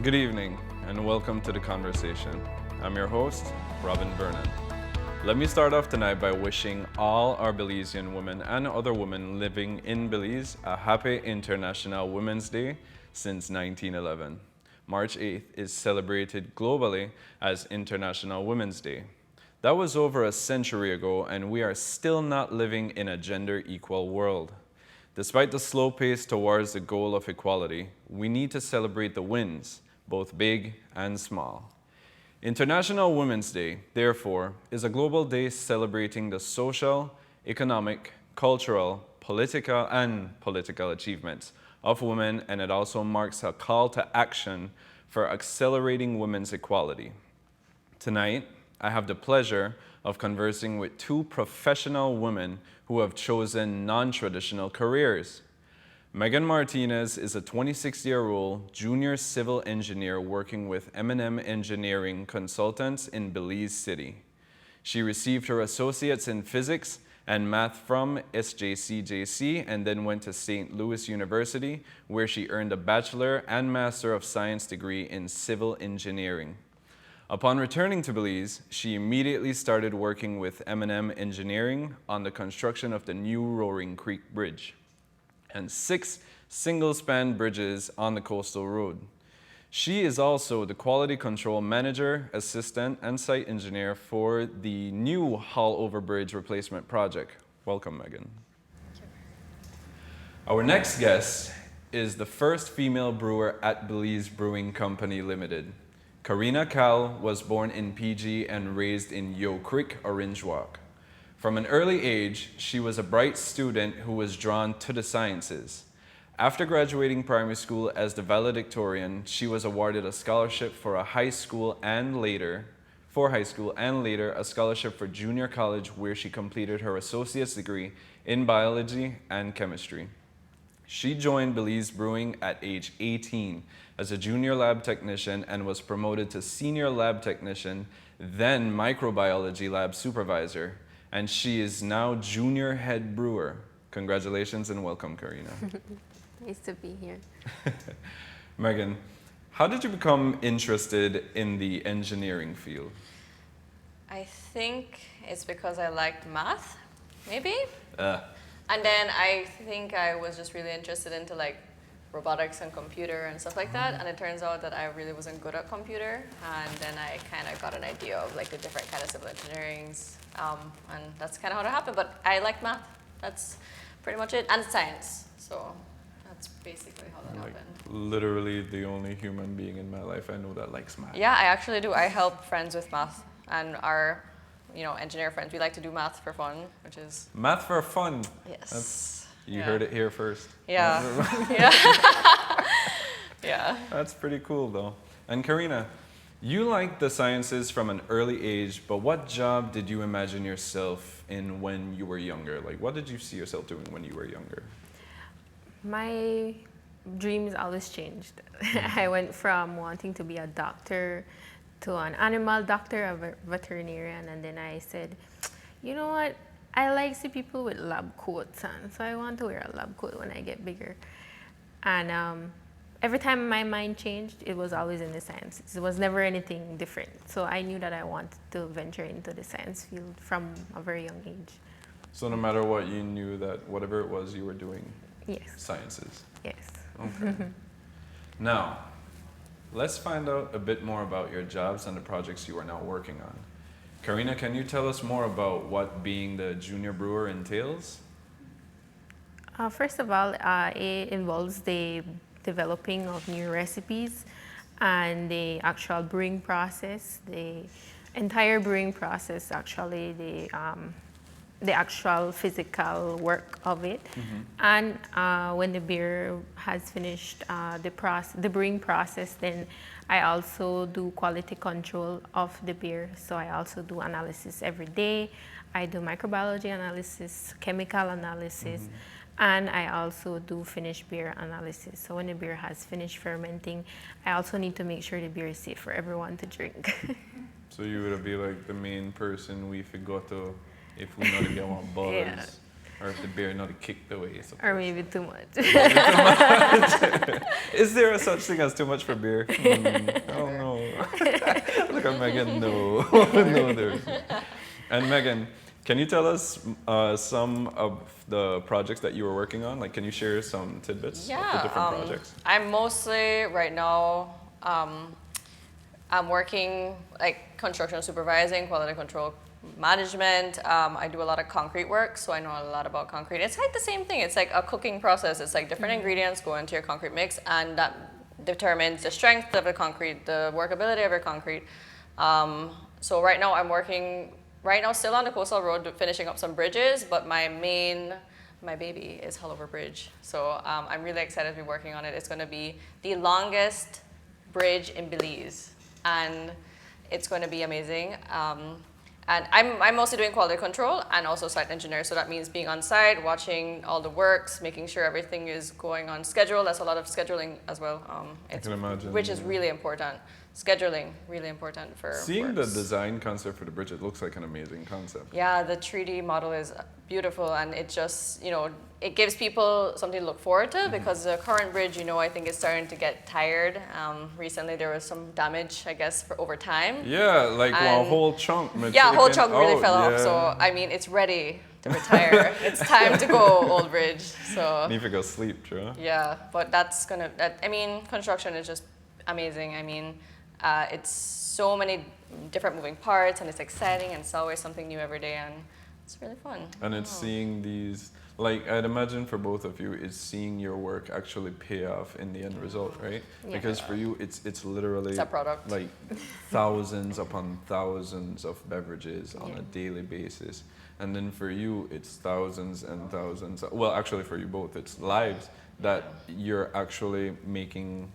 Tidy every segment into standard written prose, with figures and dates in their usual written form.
Good evening, and welcome to The Conversation. I'm your host, Robin Vernon. Let me start off tonight by wishing all our Belizean women and other women living in Belize a happy International Women's Day since 1911. March 8th is celebrated globally as International Women's Day. That was over a century ago, and we are still not living in a gender-equal world. Despite the slow pace towards the goal of equality, we need to celebrate the wins, both big and small. International Women's Day, therefore, is a global day celebrating the social, economic, cultural, political achievements of women, and it also marks a call to action for accelerating women's equality. Tonight, I have the pleasure of conversing with two professional women who have chosen non-traditional careers. Megan Martinez is a 26-year-old junior civil engineer working with M&M Engineering Consultants in Belize City. She received her associates in physics and math from SJCJC and then went to St. Louis University, where she earned a Bachelor and Master of Science degree in civil engineering. Upon returning to Belize, she immediately started working with M&M Engineering on the construction of the new Roaring Creek Bridge and 6 single-span bridges on the coastal road. She is also the quality control manager, assistant, and site engineer for the new Hull Over Bridge replacement project. Welcome, Megan. Thank you. Our next guest is the first female brewer at Belize Brewing Company Limited. Karina Cal was born in PG and raised in Yo Creek, Orange Walk. From an early age, she was a bright student who was drawn to the sciences. After graduating primary school as the valedictorian, she was awarded a scholarship for high school and later a scholarship for junior college, where she completed her associate's degree in biology and chemistry. She joined Belize Brewing at age 18 as a junior lab technician and was promoted to senior lab technician, then microbiology lab supervisor, and she is now junior head brewer. Congratulations and welcome, Karina. Nice to be here. Megan, how did you become interested in the engineering field? I think it's because I liked math, maybe? And then I think I was just really interested into like robotics and computer and stuff like that. And it turns out that I really wasn't good at computer. And then I kind of got an idea of like the different kind of civil engineerings. And that's kind of how it happened. But I like math. That's pretty much it. And science. So that's basically how that happened. Literally the only human being in my life I know that likes math. Yeah, I actually do. I help friends with math. And our engineer friends, we like to do math for fun, which is... Math for fun. Yes. You heard it here first. Yeah. Yeah. Yeah. That's pretty cool though. And Karina, you liked the sciences from an early age, but what job did you imagine yourself in when you were younger? Like, what did you see yourself doing when you were younger? My dreams always changed. I went from wanting to be a doctor to an animal doctor, a veterinarian, and then I said, you know what? I like see people with lab coats on, so I want to wear a lab coat when I get bigger. And every time my mind changed, it was always in the sciences. It was never anything different. So I knew that I wanted to venture into the science field from a very young age. So no matter what, you knew that whatever it was you were doing, Yes. sciences. Yes. Okay. Now, let's find out a bit more about your jobs and the projects you are now working on. Karina, can you tell us more about what being the junior brewer entails? First of all, it involves the developing of new recipes and the actual brewing process, the entire brewing process, actually, the actual physical work of it. And when the beer has finished the brewing process, then I also do quality control of the beer. So I also do analysis every day. I do microbiology analysis, chemical analysis, and I also do finished beer analysis. So when the beer has finished fermenting, I also need to make sure the beer is safe for everyone to drink. So you would be like the main person we forgot to, if we know to get one buzz. Yeah. Or if the beer not kicked the way it's supposed Or maybe too much. Is there a such thing as too much for beer? I don't know. Look at Megan, no. No, there's. And Megan, can you tell us some of the projects that you were working on? Like, can you share some tidbits of the different projects? I'm mostly, right now, I'm working like construction supervising, quality control management. I do a lot of concrete work, so I know a lot about concrete. It's like the same thing. It's like a cooking process. It's like different ingredients go into your concrete mix, and that determines the strength of the concrete, the workability of your concrete. So right now I'm working, still on the coastal road, finishing up some bridges, but my baby is Hullover Bridge. So I'm really excited to be working on it. It's going to be the longest bridge in Belize, and it's going to be amazing. And I'm mostly doing quality control and also site engineer. So that means being on site, watching all the works, making sure everything is going on schedule. That's a lot of scheduling as well. I can imagine. Which is really important. Scheduling, really important for Seeing works. the design concept for the bridge, it looks like an amazing concept. Yeah, the 3D model is beautiful, and it just, it gives people something to look forward to, because the current bridge, I think is starting to get tired. Recently there was some damage, I guess, over time. Yeah, like a whole chunk. Yeah, a whole chunk really fell yeah. off. So, it's ready to retire. It's time to go, old bridge. So. Need to go sleep, true? Yeah, but construction is just amazing. It's so many different moving parts, and it's exciting, and it's always something new every day, and it's really fun. And it's seeing these, like, I'd imagine for both of you, it's seeing your work actually pay off in the end result, right? Yeah. Because for you, it's literally It's a product. like thousands upon thousands of beverages on a daily basis. And then for you, it's thousands and thousands. Well, actually for you both, it's lives that you're actually making.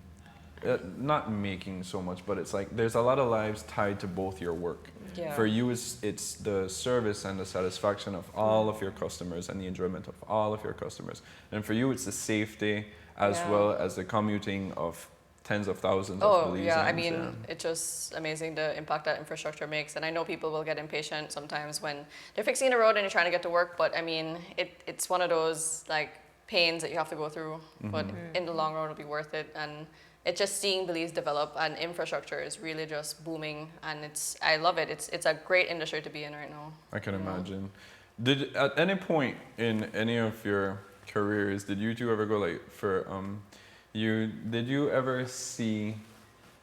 Not making so much, but it's like there's a lot of lives tied to both your work. Yeah. For you, it's the service and the satisfaction of all of your customers and the enjoyment of all of your customers. And for you, it's the safety as well as the commuting of tens of thousands of Belizeans. Yeah, it's just amazing the impact that infrastructure makes. And I know people will get impatient sometimes when they're fixing a road and you're trying to get to work, but it's one of those like pains that you have to go through, but in the long run it'll be worth it. And it's just seeing Belize develop, and infrastructure is really just booming, and I love it. It's a great industry to be in right now. I can imagine. Did at any point in any of your careers did you two ever go did you ever see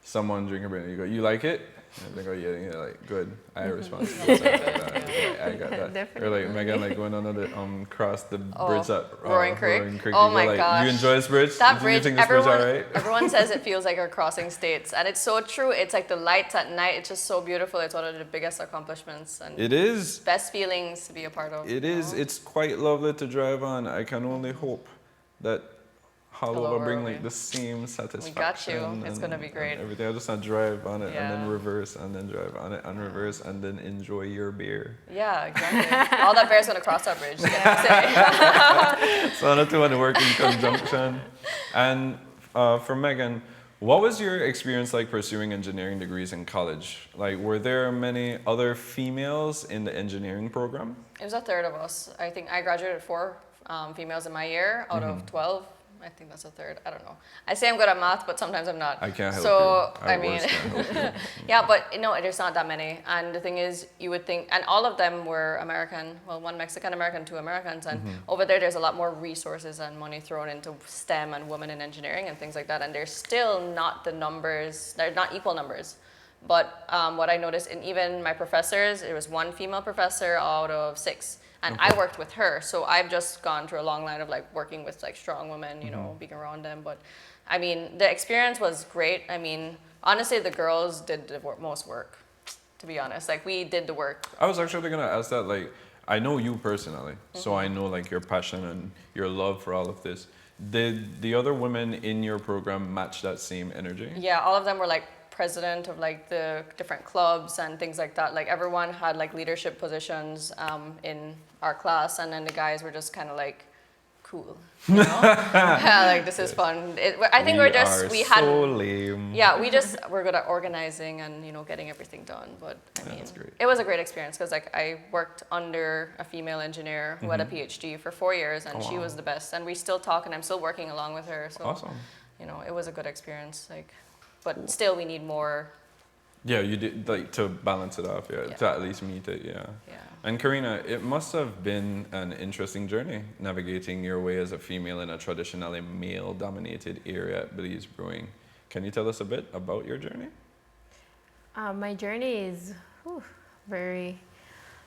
someone drink a beer and you go, you like it? And they go, yeah, like, good. I respond to that. I got that. Definitely. Or like Megan, like going on the cross the bridge at Roaring Creek. Oh my gosh. You enjoy this bridge? That Do bridge, you think this bridge all right? everyone says it feels like you're crossing states, and it's so true. It's like the lights at night. It's just so beautiful. It's one of the biggest accomplishments, and it is best feelings to be a part of. It is. It's quite lovely to drive on. I can only hope that Hullover bring like the same satisfaction. We got you. It's gonna be great. Everything. I just not drive on it and then reverse and then drive on it and reverse and then enjoy your beer. Yeah, exactly. All that bear's gonna cross that bridge. So the two want to work in conjunction. And for Megan, what was your experience like pursuing engineering degrees in college? Like, were there many other females in the engineering program? It was a third of us. I think I graduated 4 females in my year out of 12. I think that's a third. I don't know. I say I'm good at math, but sometimes I'm not. I can't help you. I mean, yeah, but there's not that many. And the thing is, you would think, and all of them were American. Well, 1 Mexican American, 2 Americans, and over there's a lot more resources and money thrown into STEM and women in engineering and things like that. And there's still not the numbers. They're not equal numbers. But what I noticed, in even my professors, it was 1 female professor out of 6. And I worked with her, so I've just gone through a long line of like working with like strong women, being around them. But the experience was great. Honestly, the girls did the most work, to be honest. Like, we did the work. I was actually gonna ask that. Like, I know you personally, so I know like your passion and your love for all of this. Did the other women in your program match that same energy? Yeah, all of them were like president of like the different clubs and things like that. Like, everyone had like leadership positions in our class, and then the guys were just kind of like cool. You know? Like this is fun. I think we had so lame. Yeah, we're good at organizing and getting everything done. But I mean, it was a great experience because like I worked under a female engineer who had a PhD for 4 years, and she was the best. And we still talk, and I'm still working along with her. So awesome. It was a good experience. Like, but still, we need more. Yeah, you did like to balance it off. Yeah, to at least meet it. Yeah. Yeah. And Karina, it must have been an interesting journey navigating your way as a female in a traditionally male-dominated area at Belize Brewing. Can you tell us a bit about your journey? My journey is very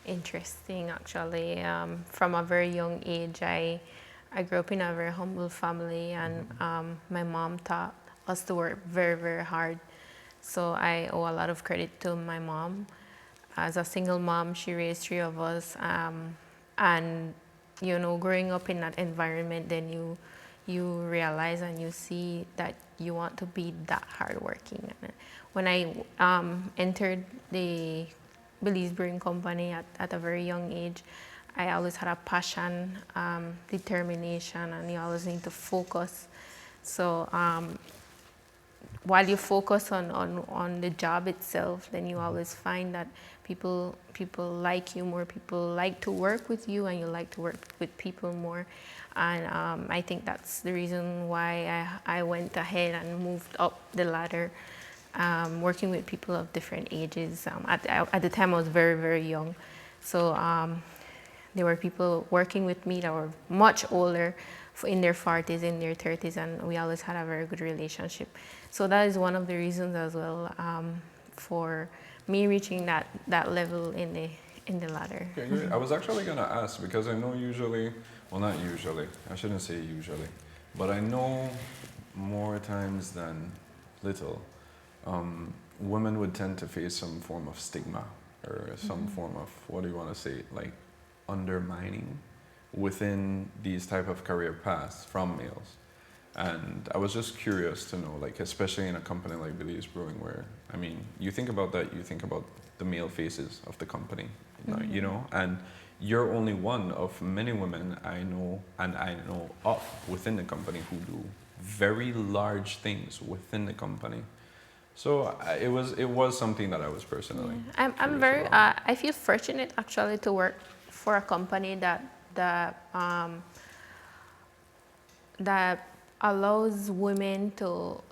interesting, actually. From a very young age, I grew up in a very humble family, and my mom taught us to work very, very hard. So I owe a lot of credit to my mom. As a single mom, she raised 3 of us, and growing up in that environment, then you realize and you see that you want to be that hardworking. When I entered the Belize Brewing Company at a very young age, I always had a passion, determination, and you always need to focus. So while you focus on the job itself, then you always find that people like you more, people like to work with you, and you like to work with people more. And I think that's the reason why I went ahead and moved up the ladder, working with people of different ages. At the time, I was very, very young. So there were people working with me that were much older, in their 40s, in their 30s, and we always had a very good relationship. So that is one of the reasons as well for me reaching that level in the ladder. Okay, great. I was actually going to ask, because I know usually, well, not usually, I shouldn't say usually, but I know more times than little, women would tend to face some form of stigma or some form of, what do you want to say, like undermining within these type of career paths from males. And I was just curious to know, like, especially in a company like Belize Brewing, where, I mean, you think about that, you think about the male faces of the company, and you're only one of many women I know of within the company who do very large things within the company. So it was something that I was personally. I'm very. I feel fortunate actually to work for a company that allows women to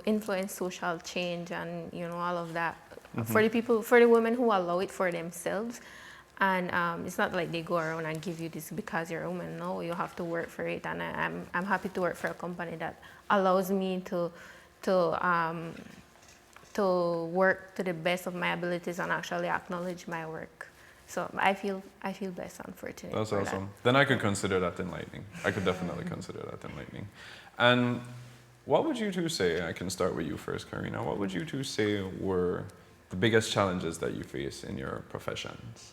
influence social change and all of that for the women who allow it for themselves. And it's not like they go around and give you this because you're a woman. No, you have to work for it. And I'm happy to work for a company that allows me to work to the best of my abilities and actually acknowledge my work. So I feel blessed and fortunate. That's awesome. Then I could consider that enlightening. I could definitely consider that enlightening. And what would you two say, I can start with you first, Karina, what would you two say were the biggest challenges that you face in your professions?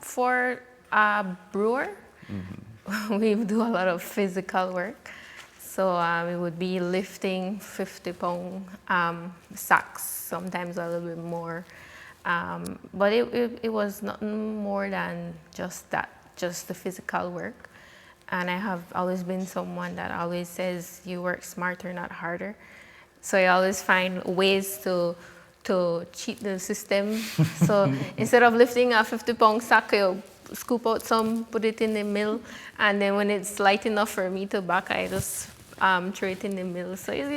For a brewer, we do a lot of physical work. So it would be lifting 50-pound sacks, sometimes a little bit more. But it was nothing more than just the physical work. And I have always been someone that always says you work smarter, not harder. So I always find ways to cheat the system. So instead of lifting a 50-pound sack, you scoop out some, put it in the mill, and then when it's light enough for me to back, I just throw it in the mill. So you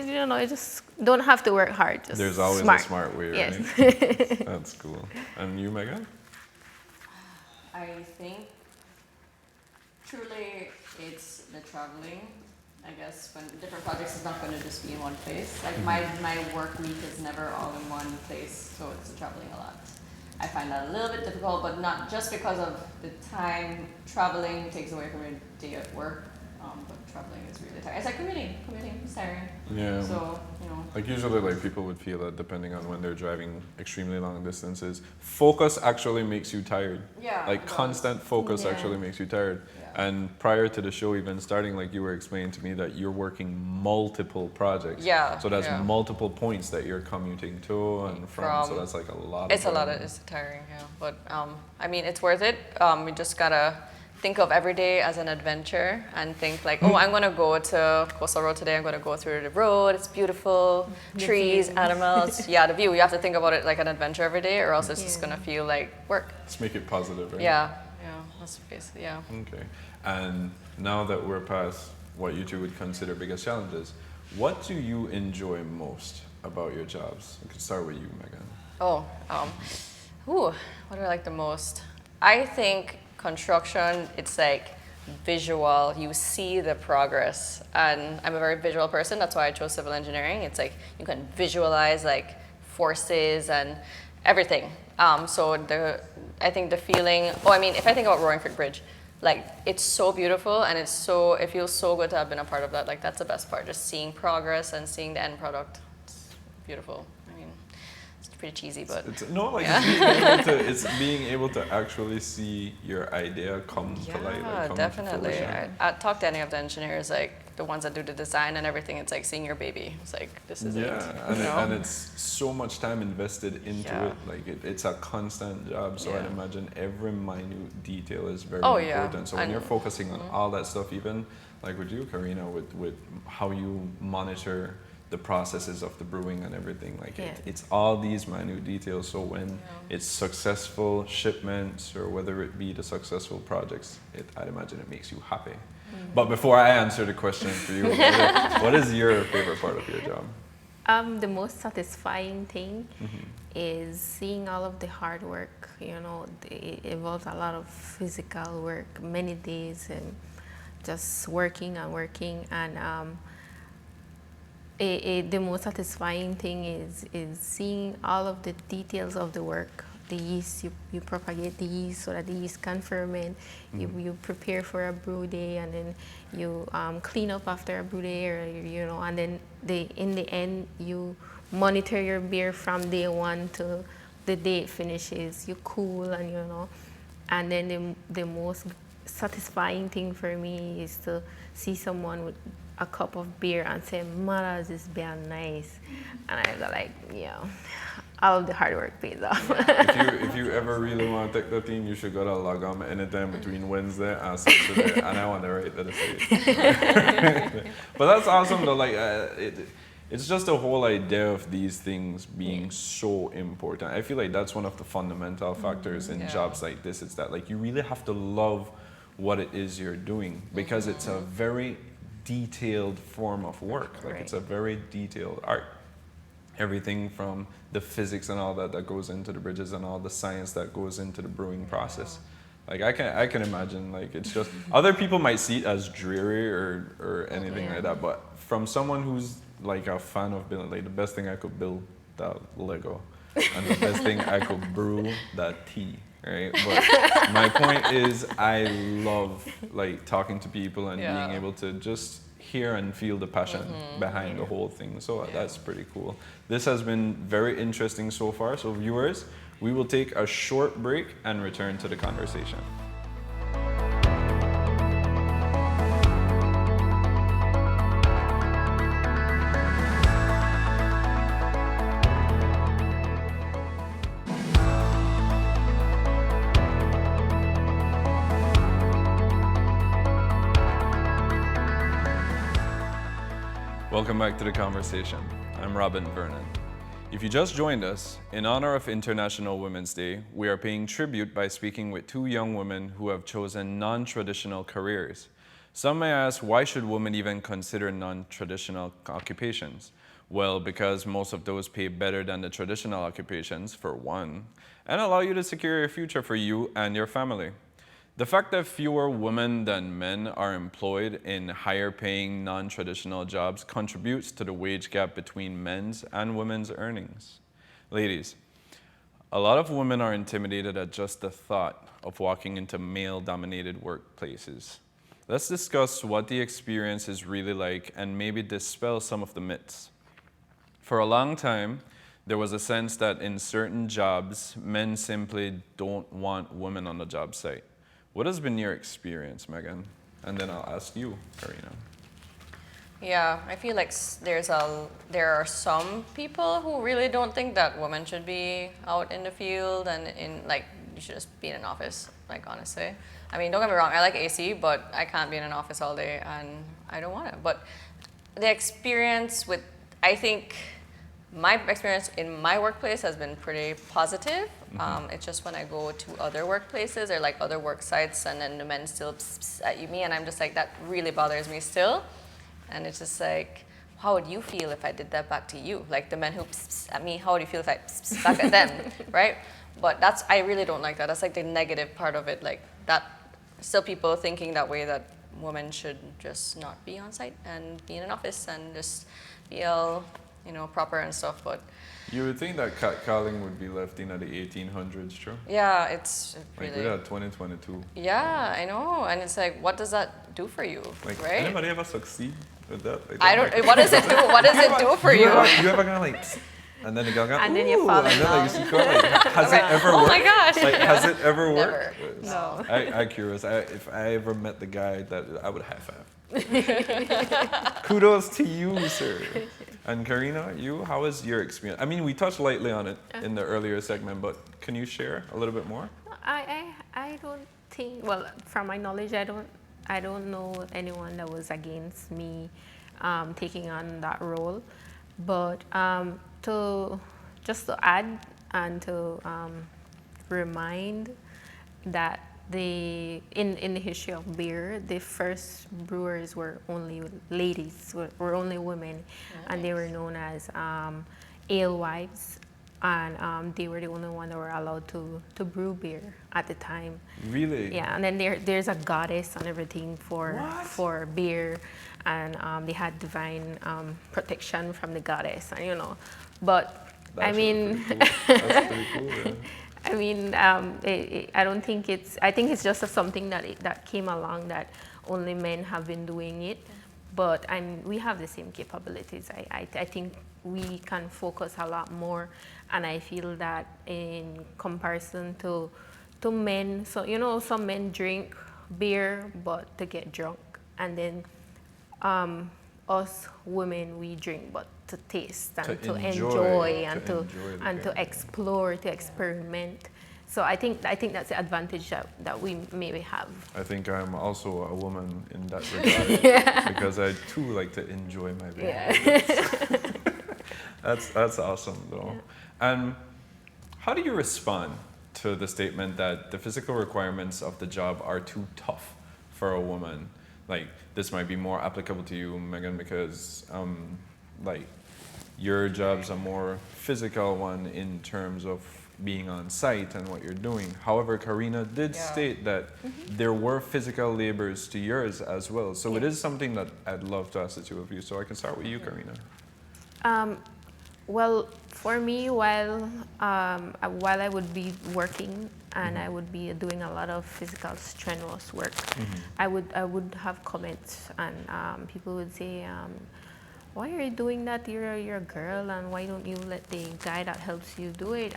just don't have to work hard. Just there's always smart. a smart way, right? Yes. That's cool. And you, Megan? I think truly it's the traveling. I guess when different projects is not going to just be in one place. Like my work week is never all in one place, so it's traveling a lot. I find that a little bit difficult, but not just because of the time. Traveling takes away from your day at work, but traveling is really tiring. It's like commuting is tiring. Yeah. So, Like usually like people would feel that depending on when they're driving extremely long distances, focus actually makes you tired. Yeah. Like constant focus Yeah. actually makes you tired. Yeah. And prior to the show even starting, like you were explaining to me that you're working multiple projects. Yeah. So that's yeah. multiple points that you're commuting to and from. So that's like a lot. It's tiring, yeah. But I mean, it's worth it. We just gotta think of every day as an adventure and think like, oh, I'm going to go to Coastal Road today. I'm going to go through the road. It's beautiful. Trees, animals. Yeah, the view. You have to think about it like an adventure every day or else it's just going to feel like work. Let's make it positive, right? Yeah. That's basically, yeah. Okay. And now that we're past what you two would consider biggest challenges, what do you enjoy most about your jobs? We could start with you, Megan. What do I like the most? I think construction, it's like visual. You see the progress. And I'm a very visual person. That's why I chose civil engineering. It's like you can visualize like forces and everything. I think the feeling, if I think about Roaring Creek Bridge, like it's so beautiful and it feels so good to have been a part of that. Like that's the best part, just seeing progress and seeing the end product. It's beautiful. I mean, it's pretty cheesy, but it's being able to actually see your idea come to life. Yeah, definitely. I talk to any of the engineers, like the ones that do the design and everything. It's like seeing your baby. It's like this is it. And it's so much time invested into it. Like it's a constant job. So I'd imagine every minute detail is very important. So when you're focusing on all that stuff, even like with you, Karina, with how you monitor the processes of the brewing and everything, like it's all these minute details. So when it's successful shipments or whether it be the successful projects, I'd imagine it makes you happy. But before I answer the question for you, what is your favorite part of your job? The most satisfying thing is seeing all of the hard work. You know, it involves a lot of physical work, many days, and just working and working. And the most satisfying thing is seeing all of the details of the work. The yeast, you propagate the yeast so that the yeast can ferment. You prepare for a brew day, and then you clean up after a brew day, or and then in the end you monitor your beer from day one to the day it finishes. You cool and then the most satisfying thing for me is to see someone with a cup of beer and say, "Mother, this beer nice," and I go like, all of the hard work pays off. If you ever really want to take the team, you should go to log on anytime between Wednesday and Saturday, and I want to write that estate. But that's awesome though. Like it's just the whole idea of these things being so important. I feel like that's one of the fundamental factors in jobs like this. It's that like you really have to love what it is you're doing because it's a very detailed form of work. Like it's a very detailed art. Everything from the physics and all that goes into the bridges and all the science that goes into the brewing process. Like I can imagine, like it's just other people might see it as dreary or anything like that, but from someone who's like a fan of building, like the best thing I could build that Lego, and the best thing I could brew that tea, right? But my point is, I love like talking to people and being able to just hear and feel the passion behind the whole thing. So that's pretty cool. This has been very interesting so far. So viewers, we will take a short break and return to the conversation. Welcome back to the conversation. I'm Robin Vernon. If you just joined us, in honor of International Women's Day, we are paying tribute by speaking with two young women who have chosen non-traditional careers. Some may ask, why should women even consider non-traditional occupations? Well, because most of those pay better than the traditional occupations, for one, and allow you to secure your future for you and your family. The fact that fewer women than men are employed in higher paying non-traditional jobs contributes to the wage gap between men's and women's earnings. Ladies, a lot of women are intimidated at just the thought of walking into male-dominated workplaces. Let's discuss what the experience is really like and maybe dispel some of the myths. For a long time, there was a sense that in certain jobs, men simply don't want women on the job site. What has been your experience, Megan? And then I'll ask you, Karina. Yeah, I feel like there are some people who really don't think that women should be out in the field and you should just be in an office, like honestly. I mean, don't get me wrong, I like AC, but I can't be in an office all day, and I don't want to. But the experience with, I think, my experience in my workplace has been pretty positive. It's just when I go to other workplaces or like other work sites, and then the men still pss, pss at me, and I'm just like, that really bothers me still. And it's just like, how would you feel if I did that back to you? Like the men who pss, pss at me, how would you feel if I pss, pss back at them, right? But that's, I really don't like that. That's like the negative part of it. Like that, still people thinking that way, that women should just not be on site and be in an office and just be all, you know, proper and stuff. But You would think that catcalling would be left in at the 1800s, true? yeah, it's Like really. we're at 2022. Yeah, I know, and it's like, what does that do for you, Like, right? anybody ever succeed with that? Like, I don't. What does it do? What does it do for you? You ever gone like, and then the guy got, And then you fall in and then like, love. you go, like, has it ever Oh worked? my gosh. Like, has it ever worked? Never. No. I'm curious. If I ever met the guy, that I would high five. Kudos to you, sir. And Karina, how was your experience? I mean, we touched lightly on it in the earlier segment, but can you share a little bit more? I don't think, well, from my knowledge, I don't know anyone that was against me taking on that role. But to add and to remind that in the history of beer, the first brewers were only ladies, were only women, and they were known as alewives, and they were the only one that were allowed to brew beer at the time. Really? Yeah, and then there's a goddess and everything for beer, and they had divine protection from the goddess, and you know, but That's I mean. pretty cool. That's pretty cool. Yeah. I mean, I don't think I think it's just something that came along that only men have been doing it, but we have the same capabilities. I think we can focus a lot more, and I feel that in comparison to men, so you know, some men drink beer but to get drunk, and then us women, we drink but to taste and to enjoy and to explore, to experiment. So I think that's the advantage that we maybe have. I think I'm also a woman in that regard because I too like to enjoy my beer. Yeah. That's awesome though. Yeah. And how do you respond to the statement that the physical requirements of the job are too tough for a woman? Like, this might be more applicable to you, Megan, because like your job's a more physical one in terms of being on site and what you're doing. However, Karina did state that there were physical labors to yours as well. So it is something that I'd love to ask the two of you. So I can start with you, Karina. Well, for me, while I would be working and I would be doing a lot of physical strenuous work, I would have comments, and people would say, why are you doing that? You're a girl, and why don't you let the guy that helps you do it?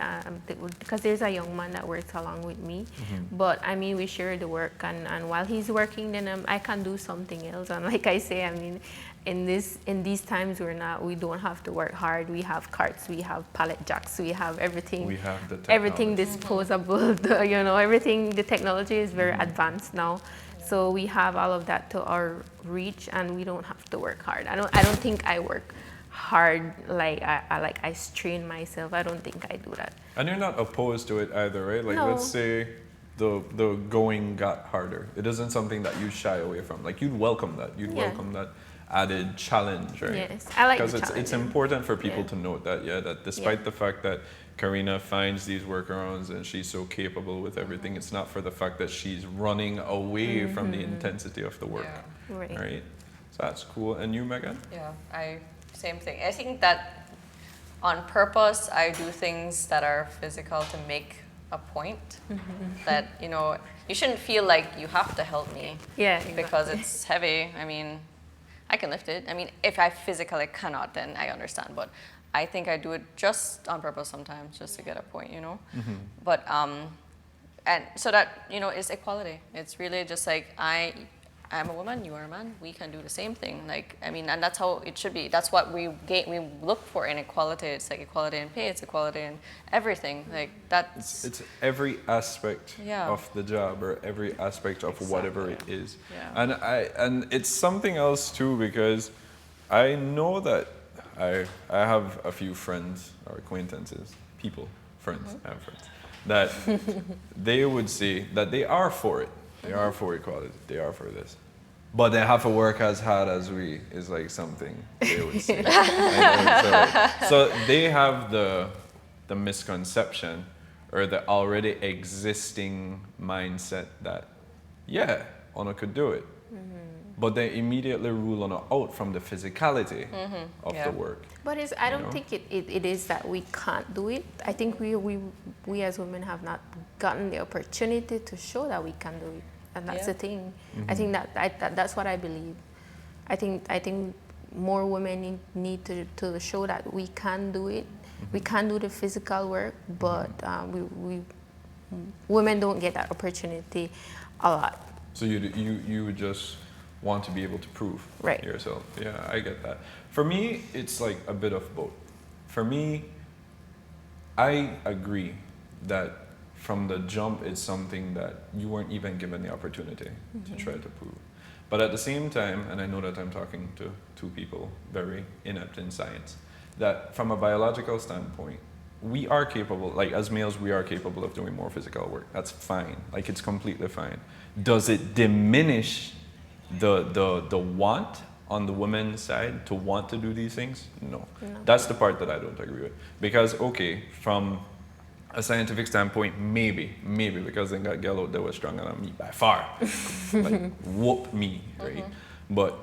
Because there's a young man that works along with me, but I mean, we share the work, and while he's working, then I can do something else. And like I say, I mean, in these times we don't have to work hard. We have carts, we have pallet jacks, we have everything. We have the technology. Everything disposable. You know, everything. The technology is very advanced now. So we have all of that to our reach, and we don't have to work hard. I don't think I work hard like I strain myself. I don't think I do that. And you're not opposed to it either, right? Like, No. let's say the going got harder. It isn't something that you shy away from. Like, you'd welcome that. You'd welcome that added challenge, right? Yes, I like the because it's important for people to note that, that despite the fact that Karina finds these workarounds and she's so capable with everything, it's not for the fact that she's running away from the intensity of the work, right? So that's cool. And you, Megan? Yeah, same thing. I think that on purpose, I do things that are physical to make a point. That, you know, you shouldn't feel like you have to help me. Yeah, Because it's heavy. I mean, I can lift it. I mean, if I physically cannot, then I understand. But I think I do it just on purpose sometimes, just to get a point, you know. But and so that, you know, is equality. It's really just like I I'm a woman, you are a man, we can do the same thing. Like, I mean, and that's how it should be. That's what we look for in equality. It's like equality in pay, it's equality in everything. Like, that's... It's every aspect Yeah. of the job or every aspect of whatever it is. Yeah. And it's something else too, because I know that I have a few friends or acquaintances, friends, I have friends, that they would say that they are for it. They are for equality. They are for this. But they have to work as hard as we is like something they would say. So they have the misconception or the already existing mindset that, yeah, Honor could do it. But they immediately rule Honor out from the physicality of the work. But I don't think it is that we can't do it. I think we as women have not gotten the opportunity to show that we can do it. And that's the thing. I think that's what I believe. I think more women need to show that we can do it. We can do the physical work, but women don't get that opportunity a lot. So you just want to be able to prove yourself. Yeah, I get that. For me, it's like a bit of both. For me, I agree that from the jump, it's something that you weren't even given the opportunity to try to prove. But at the same time, and I know that I'm talking to two people very inept in science, that from a biological standpoint, we are capable, like as males, we are capable of doing more physical work. That's fine. Like, it's completely fine. Does it diminish the want on the women's side to want to do these things? No. That's the part that I don't agree with. Because, okay, from a scientific standpoint, maybe, because then that girl out there was stronger than me by far. Like, whoop me, right? But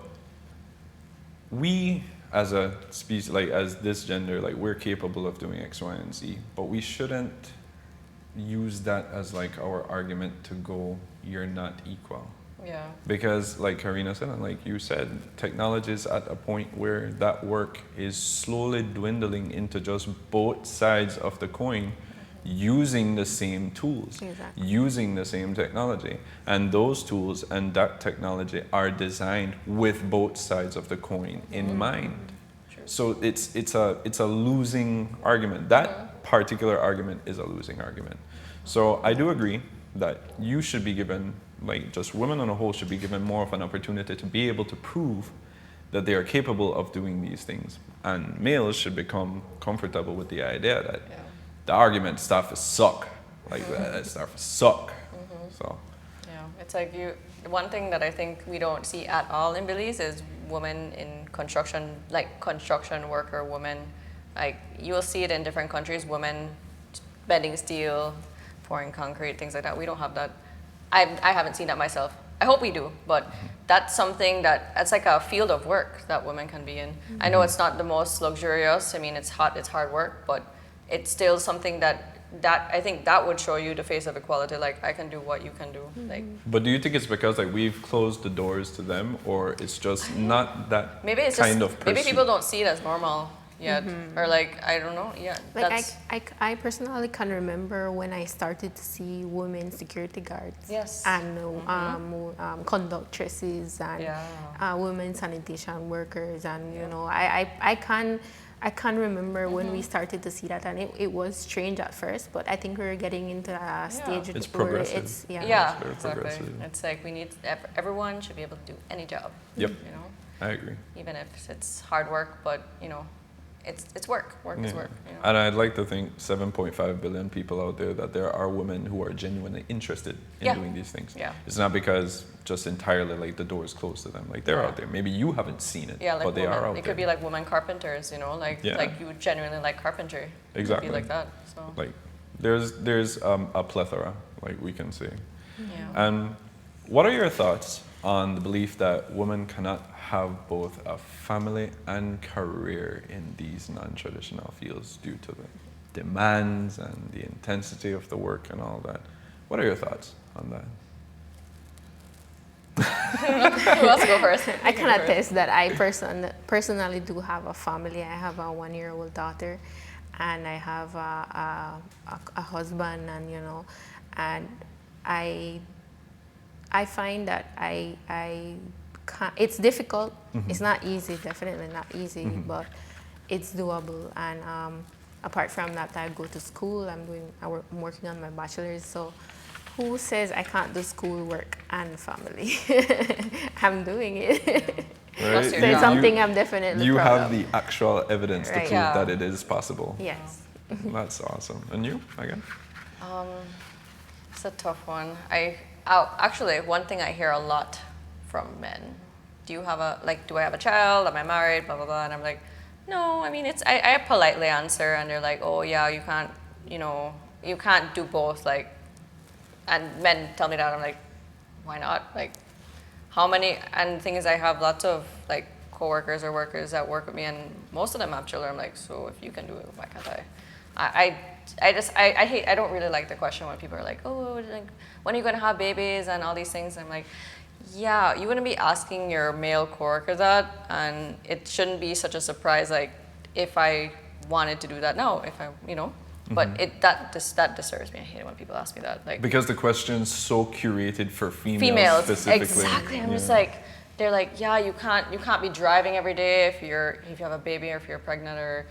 we, as a species, like as this gender, like we're capable of doing X, Y, and Z, but we shouldn't use that as like our argument to go, you're not equal. Yeah. Because like Karina said, and like you said, technology is at a point where that work is slowly dwindling into just both sides of the coin, using the same tools, using the same technology. And those tools and that technology are designed with both sides of the coin in mind. So it's a losing argument. That particular argument is a losing argument. So I do agree that you should be given, like just women on a whole should be given more of an opportunity to be able to prove that they are capable of doing these things. And males should become comfortable with the idea that the argument stuff is suck. Like that stuff is suck. So yeah, it's like one thing that I think we don't see at all in Belize is women in construction, like construction worker women. Like you'll see it in different countries, women bending steel, pouring concrete, things like that. We don't have that. I haven't seen that myself. I hope we do, but that's something that's like a field of work that women can be in. I know it's not the most luxurious. I mean, it's hard work, but it's still something that I think that would show you the face of equality. Like, I can do what you can do. Like, but do you think it's because like we've closed the doors to them, or it's just not that maybe it's kind just, of pursuit? maybe people don't see it as normal yet, or like, I don't know. Yeah, like I personally can remember when I started to see women security guards, and conductresses and women sanitation workers, and you know, I can remember when we started to see that, and it was strange at first, but I think we're getting into a stage it's where progressive. it's exactly. It's like we need everyone should be able to do any job. Yep. You know, I agree. even if it's hard work, but you know, it's work. Work is work. You know? And I'd like to think 7.5 billion people out there, that there are women who are genuinely interested in doing these things. Yeah. It's not because just entirely like the door is closed to them. Like they're out there. Maybe you haven't seen it, like but they are out there. It could be like women carpenters, you know, like you would genuinely like carpentry. Exactly. It could be like that. So like there's a plethora, like we can say. Yeah. And what are your thoughts on the belief that women cannot have both a family and career in these non-traditional fields due to the demands and the intensity of the work and all that? What are your thoughts on that? Who wants to go first? I can attest that I personally do have a family. I have a 1-year-old daughter, and I have a husband, and you know, and I I find that I can't, it's difficult. It's not easy, definitely not easy, but it's doable. And apart from that, I go to school. I'm working on my bachelor's. So who says I can't do school work and family? I'm doing it. Right? So it's something I'm definitely You proud have of. the actual evidence to Right. prove Yeah. that it is possible. Yes. That's awesome. And you, again? It's a tough one. Actually, one thing I hear a lot from men. Do I have a child? Am I married? Blah, blah, blah. And I'm like, no, I mean, I politely answer and they're like, oh yeah, you can't, you can't do both. Like, and men tell me that. I'm like, why not? Like, how many, and the thing is I have lots of like coworkers or workers that work with me and most of them have children. I'm like, so if you can do it, why can't I? I don't really like the question when people are like, oh, like, when are you going to have babies and all these things. And I'm like, yeah, you wouldn't be asking your male coworker that, and it shouldn't be such a surprise. Like, if I wanted to do that, no, if I, but that disturbs me. I hate it when people ask me that. Like, Because the question's so curated for females, females, specifically. exactly. I'm just like, they're like, yeah, you can't be driving every day if you have a baby or if you're pregnant or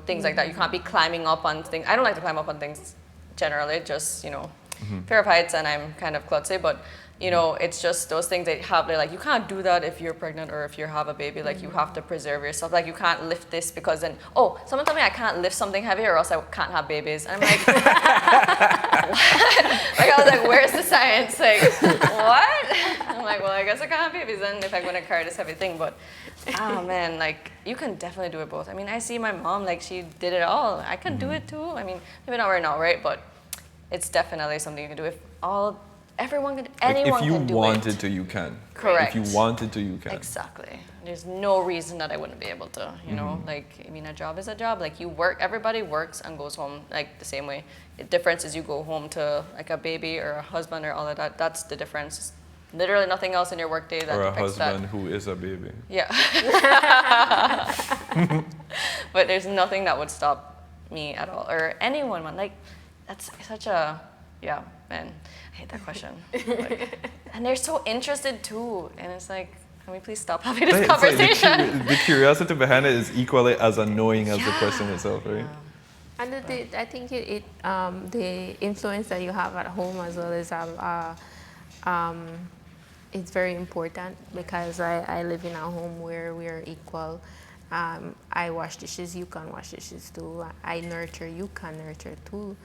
things like that. You can't be climbing up on things. I don't like to climb up on things generally, just fear of heights, and I'm kind of klutzy, but it's just those things they're like, you can't do that if you're pregnant or if you have a baby. Like, you have to preserve yourself. Like, you can't lift this because then, someone told me I can't lift something heavy or else I can't have babies. And I'm like, what? Like, I was like, where's the science? Like, what? I'm like, well, I guess I can't have babies then if I'm going to carry this heavy thing. But, man, like, you can definitely do it both. I mean, I see my mom, like, she did it all. I can do it too. I mean, maybe not right now, right? But it's definitely something you can do. If anyone If you can do wanted it. to, you can. Correct. If you wanted to, you can. Exactly. There's no reason that I wouldn't be able to, like, I mean, a job is a job. Like, you work, everybody works and goes home, like, the same way. The difference is you go home to, like, a baby or a husband or all of that. That's the difference. Literally nothing else in your workday that Or a affects husband that. who is a baby. Yeah. But there's nothing that would stop me at all, or anyone, man. Like, that's such a, yeah, man. I hate that question. Like, and they're so interested too, and it's like, can we please stop having this It's like conversation? the curiosity behind it is equally as annoying as the question itself, right? And I think the influence that you have at home as well is it's very important, because I live in a home where we are equal. I wash dishes, you can wash dishes too. I nurture, you can nurture too.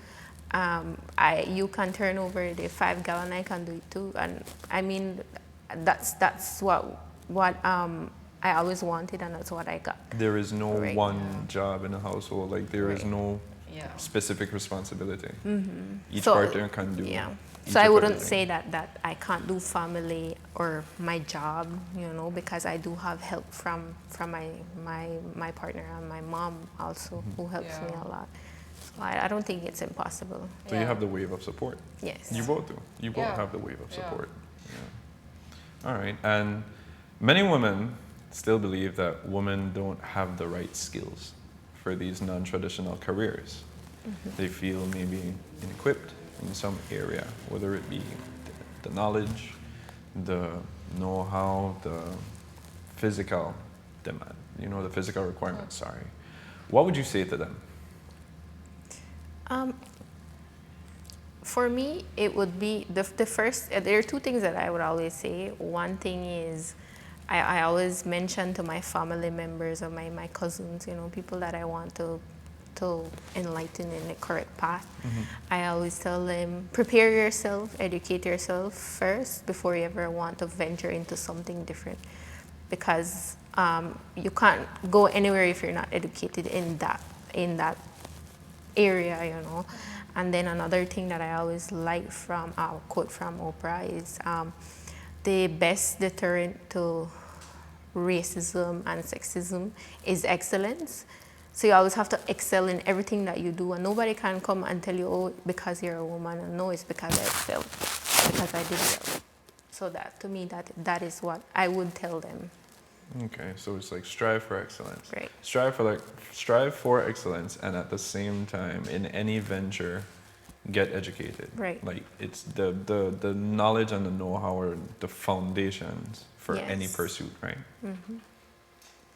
You can turn over the 5 gallon, I can do it too. And I mean, that's what I always wanted, and that's what I got. There is no Right. one job in a household. Like, there is Right. no Yeah. specific responsibility. Each So, partner can do. Yeah. each So I of wouldn't everything. say that I can't do family or my job, because I do have help from my partner and my mom also, who helps me a lot. So I don't think it's impossible. So you have the wave of support. Yes. You both do. You both Yeah. have the wave of Yeah. support. Yeah. All right. And many women still believe that women don't have the right skills for these non-traditional careers. They feel maybe inequipped in some area, whether it be the knowledge, the know-how, the physical demand, the physical requirements, sorry. What would you say to them? For me, it would be the first. There are two things that I would always say. One thing is, I always mention to my family members or my cousins, people that I want to enlighten in the correct path. I always tell them, prepare yourself, educate yourself first before you ever want to venture into something different, because you can't go anywhere if you're not educated in that area, And then another thing that I always like from a quote from Oprah is, the best deterrent to racism and sexism is excellence. So you always have to excel in everything that you do, and nobody can come and tell you, oh, because you're a woman. And no, it's because I excelled, because I did well. So that, to me, that is what I would tell them. Okay, so it's like strive for excellence. Right. Strive for excellence, and at the same time, in any venture, get educated. Right. Like it's the knowledge and the know-how are the foundations for any Yes. pursuit, right?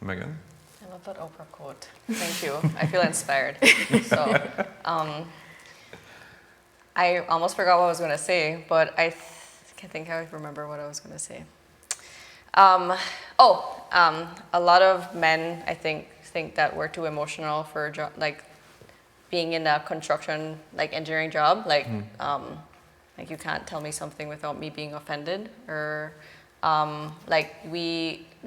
Megan? I love that Oprah quote. Thank you. I feel inspired. So, I almost forgot what I was going to say, but I can't think I remember what I was going to say. A lot of men, I think that we're too emotional for like being in a construction, like engineering job. Like you can't tell me something without me being offended, or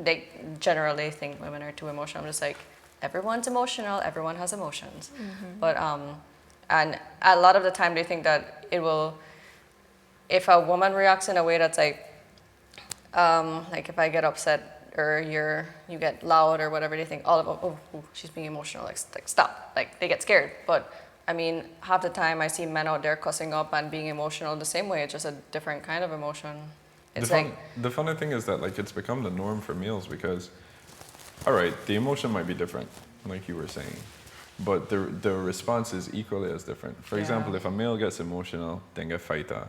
they generally think women are too emotional. I'm just like, everyone's emotional, everyone has emotions. But and a lot of the time they think that if a woman reacts in a way that's like if I get upset or you get loud or whatever, they think she's being emotional, like stop, like they get scared. But I mean, half the time I see men out there cussing up and being emotional the same way. It's just a different kind of emotion. It's The funny thing is that like it's become the norm for males because, all right, the emotion might be different, like you were saying, but the response is equally as different. For example, if a male gets emotional, they get fighter.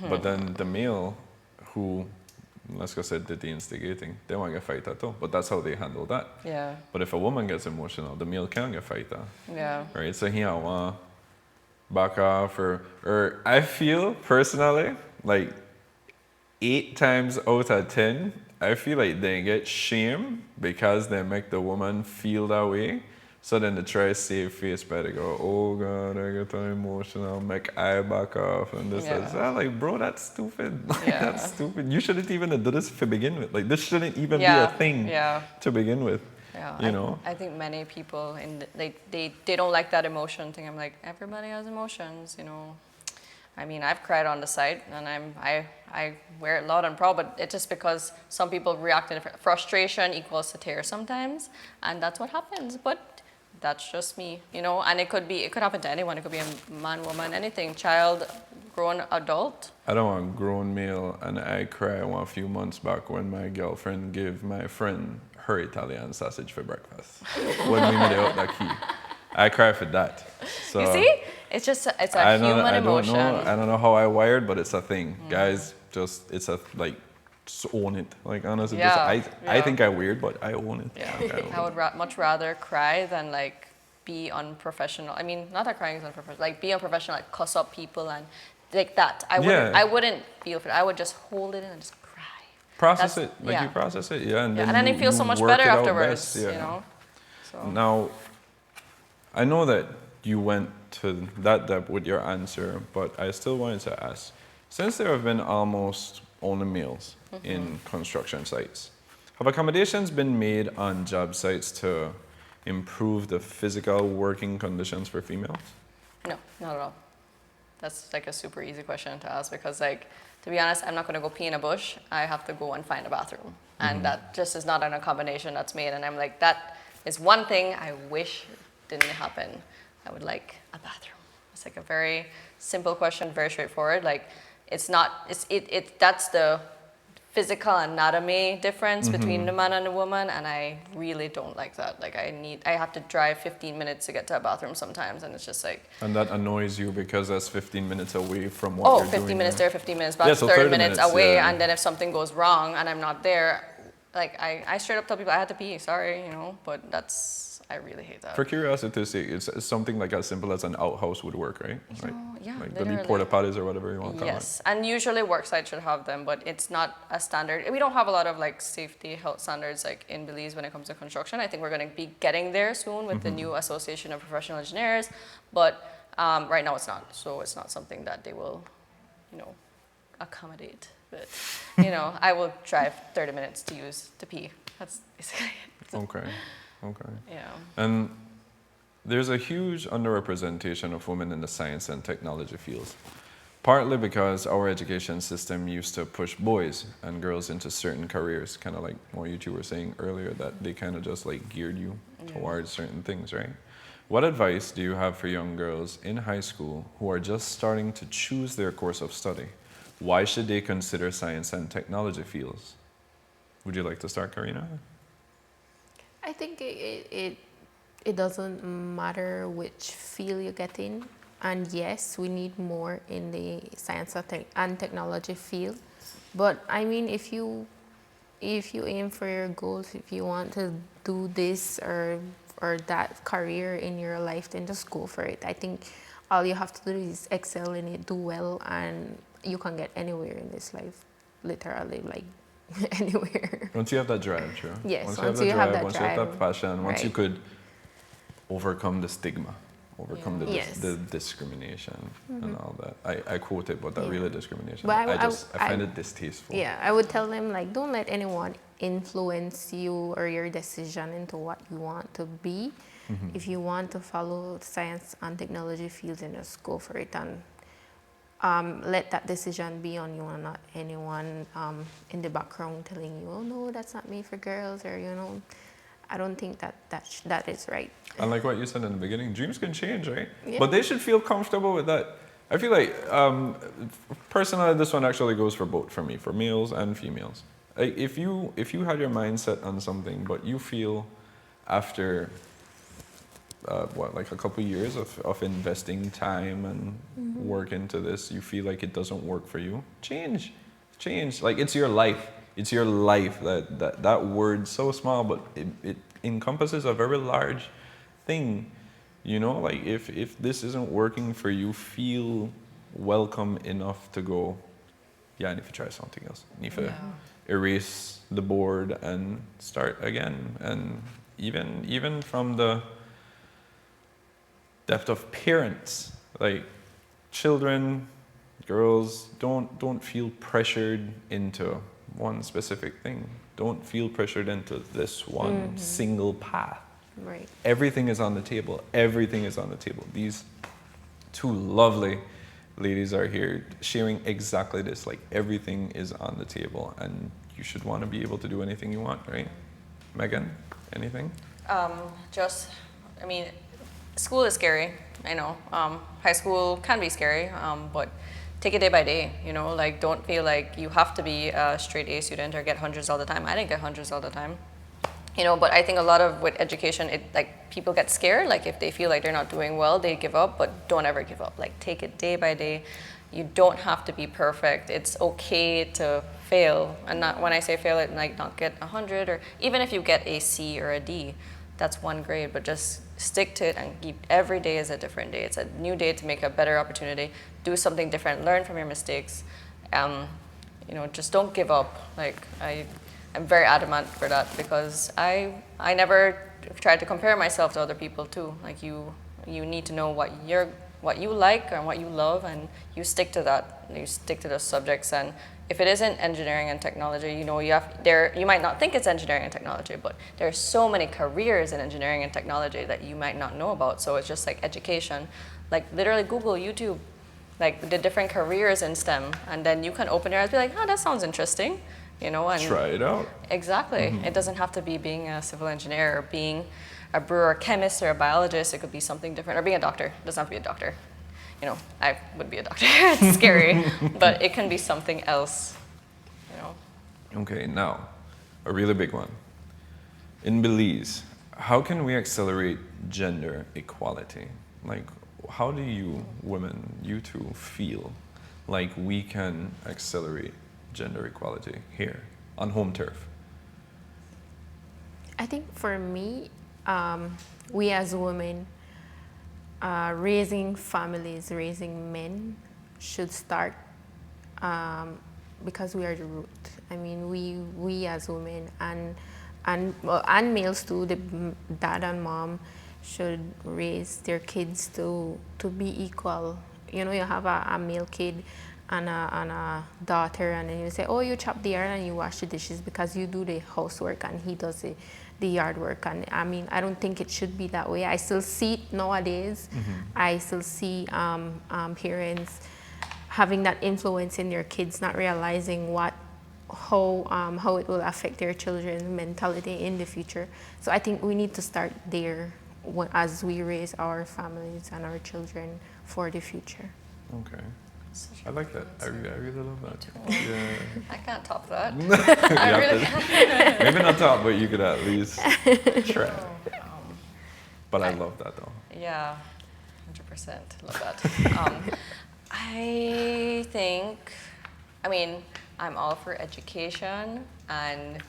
But then the male who, let's go say, did the instigating, they won't get fighter too. But that's how they handle that. Yeah. But if a woman gets emotional, the male can get fighter. Yeah. Right? So he want back off or I feel personally like 8 times out of 10, I feel like they get shame because they make the woman feel that way. So then they try to save face by they go, oh God, I get too emotional, make eye back off and this and that. Like, bro, that's stupid. Like, that's stupid. You shouldn't even do this to begin with. Like, this shouldn't even be a thing to begin with. Yeah, you know? I think many people they don't like that emotion thing. I'm like, everybody has emotions, you know. I mean, I've cried on the site, and I wear it loud and proud, but it's just because some people react in frustration equals to tears sometimes, and that's what happens. But that's just me, you know. And it could happen to anyone. It could be a man, woman, anything, child, grown adult. I don't want a grown male, and I cry a few months back when my girlfriend gave my friend her Italian sausage for breakfast when we made out the key. I cry for that. So you see, it's a human emotion. I don't know how I wired, but it's a thing, guys. Just own it. Like honestly, I think I'm weird, but I own it. Yeah, I would much rather cry than like be unprofessional. I mean, not that crying is unprofessional. Like be unprofessional, like cuss up people and like that. I wouldn't feel for it. I would just hold it in and just cry. Process it, like you process it, and then it feels so much better afterwards. You know. So. Now, I know that you went to that depth with your answer, but I still wanted to ask, since there have been almost only males in construction sites, have accommodations been made on job sites to improve the physical working conditions for females? No, not at all. That's like a super easy question to ask because like, to be honest, I'm not gonna go pee in a bush. I have to go and find a bathroom. And that just is not an accommodation that's made. And I'm like, that is one thing I wish didn't happen. I would like a bathroom. It's like a very simple question, very straightforward. Like that's the physical anatomy difference between the man and the woman, and I really don't like that. Like I have to drive 15 minutes to get to a bathroom sometimes, and it's just like. And that annoys you because that's 15 minutes away from what you're doing. 15 minutes there, 15 minutes back, so 30 minutes away, and then if something goes wrong and I'm not there, like I straight up tell people I had to pee, sorry, you know, but I really hate that. For curiosity's sake, it's something like as simple as an outhouse would work, right? Like the porta potties or whatever you want to call it. Yes, and usually work sites should have them, but it's not a standard. We don't have a lot of like safety health standards like in Belize when it comes to construction. I think we're going to be getting there soon with the new Association of Professional Engineers, but right now it's not. So it's not something that they will, you know, accommodate. But you know, I will drive 30 minutes to pee. That's basically it. Okay. Yeah. And there's a huge underrepresentation of women in the science and technology fields, partly because our education system used to push boys and girls into certain careers, kind of like what you two were saying earlier, that they kind of just like geared you towards certain things, right? What advice do you have for young girls in high school who are just starting to choose their course of study? Why should they consider science and technology fields? Would you like to start, Karina? I think it doesn't matter which field you get in. And yes, we need more in the science and technology field. But I mean, if you aim for your goals, if you want to do this or that career in your life, then just go for it. I think all you have to do is excel in it, do well, and you can get anywhere in this life, literally, like anywhere. Once you have that drive, true. Yes, once you have that drive, once you have that passion, once you could overcome the stigma, overcome the discrimination and all that. I quote it, but that really discrimination. But I find it distasteful. Yeah, I would tell them, like, don't let anyone influence you or your decision into what you want to be. If you want to follow science and technology fields, then just go for it, and let that decision be on you and not anyone in the background telling you, oh no, that's not made for girls, or I don't think that is right. And like what you said in the beginning, dreams can change, right? Yeah. But they should feel comfortable with that. I feel like, personally, this one actually goes for both, for me, for males and females. Like if you had your mind set on something, but you feel after like a couple years of investing time and work into this, you feel like it doesn't work for you, change. Like it's your life. It's your life. That word, so small, but it encompasses a very large thing. Like if this isn't working for you, feel welcome enough to go, I need to try something else. I need to erase the board and start again. And even from the depth of parents, like children, girls, don't feel pressured into one specific thing. Don't feel pressured into this one single path. Right. Everything is on the table. Everything is on the table. These two lovely ladies are here sharing exactly this. Like everything is on the table, and you should want to be able to do anything you want, right? Megan, anything? School is scary. I know. High school can be scary, but take it day by day. Like don't feel like you have to be a straight A student or get hundreds all the time. I didn't get hundreds all the time. But I think a lot of with education, people get scared. Like if they feel like they're not doing well, they give up. But don't ever give up. Like take it day by day. You don't have to be perfect. It's okay to fail, and not when I say fail, it like not get 100, or even if you get a C or a D, that's one grade. But just stick to it and keep. Every day is a different day. It's a new day to make a better opportunity. Do something different. Learn from your mistakes. Just don't give up. Like I'm very adamant for that, because I never tried to compare myself to other people too. Like you need to know what you like and what you love, and you stick to that. You stick to those subjects. And if it isn't engineering and technology, you might not think it's engineering and technology, but there are so many careers in engineering and technology that you might not know about. So it's just like education, like literally Google, YouTube, like the different careers in STEM, and then you can open your eyes and be like, oh, that sounds interesting. And try it out. Exactly. It doesn't have to be being a civil engineer or being a brewer, a chemist, or a biologist. It could be something different, or being a doctor. It doesn't have to be a doctor. I would be a doctor. It's scary, but it can be something else. Okay, now a really big one. In Belize, how can we accelerate gender equality? Like, how do you women, you two, feel like we can accelerate gender equality here on home turf? I think for me, we as women, raising families, raising men should start because we are the root. I mean, we as women and males too, the dad and mom should raise their kids to be equal. You have a male kid and a daughter, and then you say, oh, you chop the yard and you wash the dishes because you do the housework and he does the yard work. And I mean, I don't think it should be that way. I still see it nowadays. I still see parents having that influence in their kids, not realizing how it will affect their children's mentality in the future. So I think we need to start there as we raise our families and our children for the future. Okay. I like that. I really love that. Yeah. I can't top that. Maybe not top, but you could at least try. But I love that though. Yeah. 100%. Love that. I mean, I'm all for education, and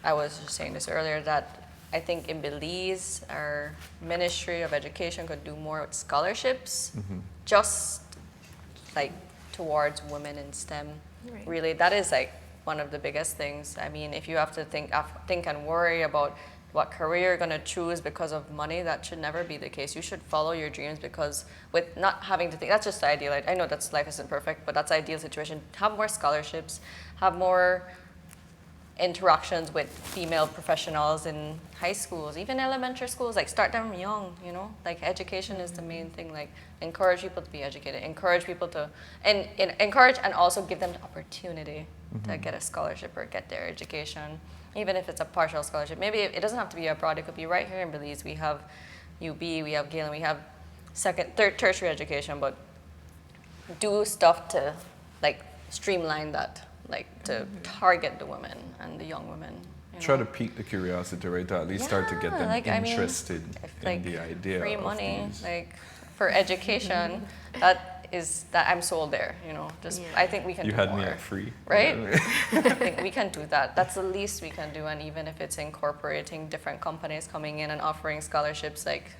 I was just saying this earlier that I think in Belize, our Ministry of Education could do more with scholarships, just like towards women in STEM. Right. Really, that is like one of the biggest things. I mean, if you have to think and worry about what career you're going to choose because of money, that should never be the case. You should follow your dreams, because with not having to think, that's just the ideal. I know that's life isn't perfect, but that's the ideal situation. Have more scholarships, have more interactions with female professionals in high schools, even elementary schools, like start them young, you know, like education is the main thing. Like encourage people to be educated, encourage people to, and encourage and also give them the opportunity to get a scholarship or get their education, even if it's a partial scholarship. Maybe it doesn't have to be abroad, it could be right here in Belize. We have UB, we have Galen, we have tertiary education, but do stuff to like streamline that, like to target the women and the young women. Try to pique the curiosity, right? To at least start to get them like, interested if, in like, the idea free of money, these. like for education, that I'm sold there. You know, just I think we can. You do had more, me at free, right? I think we can do that. That's the least we can do, and even if it's incorporating different companies coming in and offering scholarships, like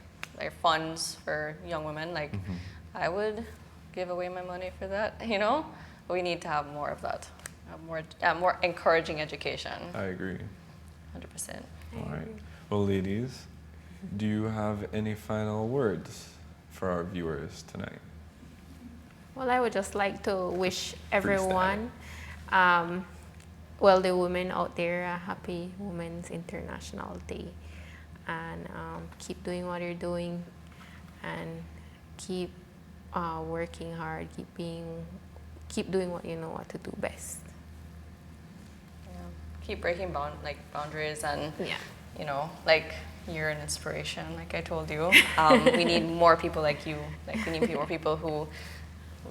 funds for young women, like I would give away my money for that. You know, we need to have more of that. More encouraging education. I agree. 100%. All right. Well, ladies, do you have any final words for our viewers tonight? Well, I would just like to wish everyone, the women out there, a happy Women's International Day. And keep doing what you're doing, and keep working hard, keep doing what you know what to do best. Keep breaking boundaries, and you know, like you're an inspiration, like I told you. We need more people like you. Like we need more people who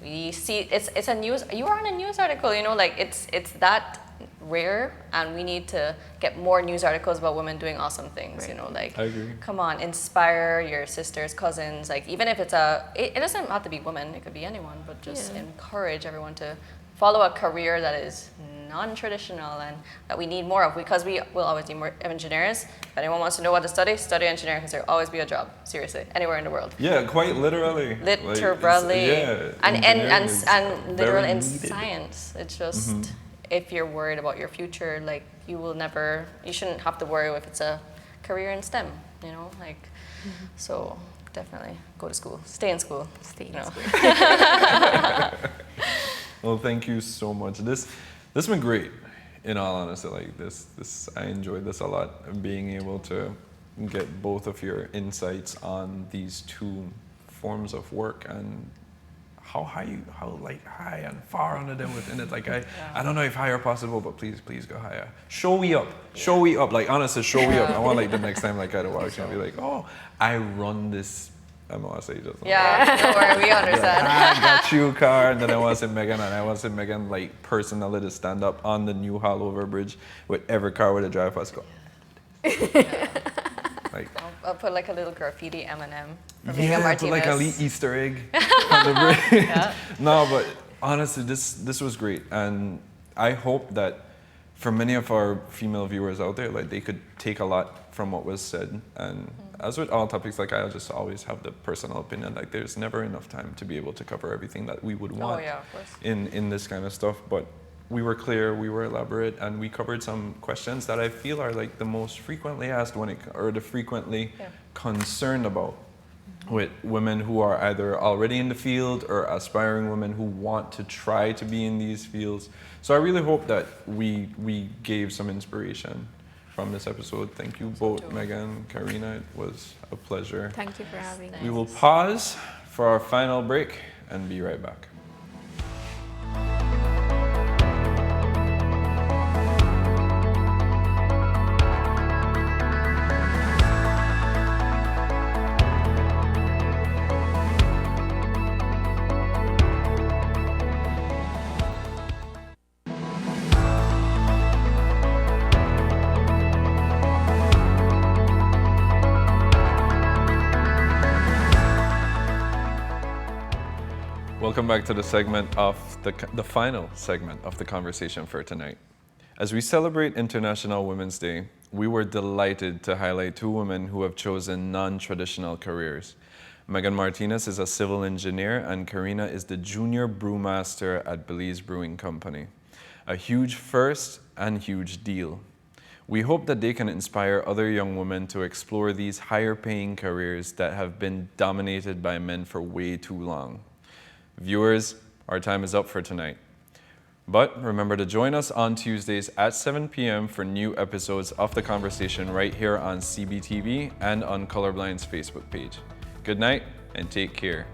we see. It's a news. You are on a news article, you know, like it's that rare, and we need to get more news articles about women doing awesome things. Right. You know, like I agree. Come on, inspire your sisters, cousins. Like even if it doesn't have to be women. It could be anyone, but just encourage everyone to follow a career that is non-traditional and that we need more of, because we will always need more engineers. If anyone wants to know what to study engineering, because there will always be a job, seriously, anywhere in the world. Yeah, quite literally. Literally. And literal in needed. Science. It's just, if you're worried about your future, like you shouldn't have to worry if it's a career in STEM, you know, like, so definitely go to school, stay in school. Well, thank you so much. This has been great, in all honesty. Like this, I enjoyed this a lot. And being able to get both of your insights on these two forms of work and how high and far under them within it. Like I don't know if higher possible, but please go higher. Show me up. Like honestly, show me up. I want like the next time like I watch and be like, oh, I run this. I'm gonna say just. Yeah, don't worry, we understand. I got you, car, and then I want to see Megan, and I want to see Megan like personally to stand up on the new Hallover Bridge with every car with a drive past go. Like I'll put like a little graffiti M&M for being a Martinez. Put like a little Easter egg on the bridge. No, but honestly, this was great, and I hope that for many of our female viewers out there, like they could take a lot from what was said. And as with all topics, like I'll just always have the personal opinion, like there's never enough time to be able to cover everything that we would want in this kind of stuff. But we were clear, we were elaborate, and we covered some questions that I feel are like the most frequently asked or the frequently concerned about with women who are either already in the field or aspiring women who want to try to be in these fields. So I really hope that we gave some inspiration from this episode. Thank you both, Megan, Karina. It was a pleasure. Thank you for having me. We will pause for our final break and be right back. welcome back to the segment of the final segment of the conversation for tonight. As we celebrate International Women's Day, we were delighted to highlight two women who have chosen non-traditional careers. Megan Martinez is a civil engineer and Karina is the junior brewmaster at Belize Brewing Company. A huge first and huge deal. We hope that they can inspire other young women to explore these higher paying careers that have been dominated by men for way too long. Viewers, our time is up for tonight. But remember to join us on Tuesdays at 7 p.m. for new episodes of The Conversation right here on CBTV and on Colorblind's Facebook page. Good night and take care.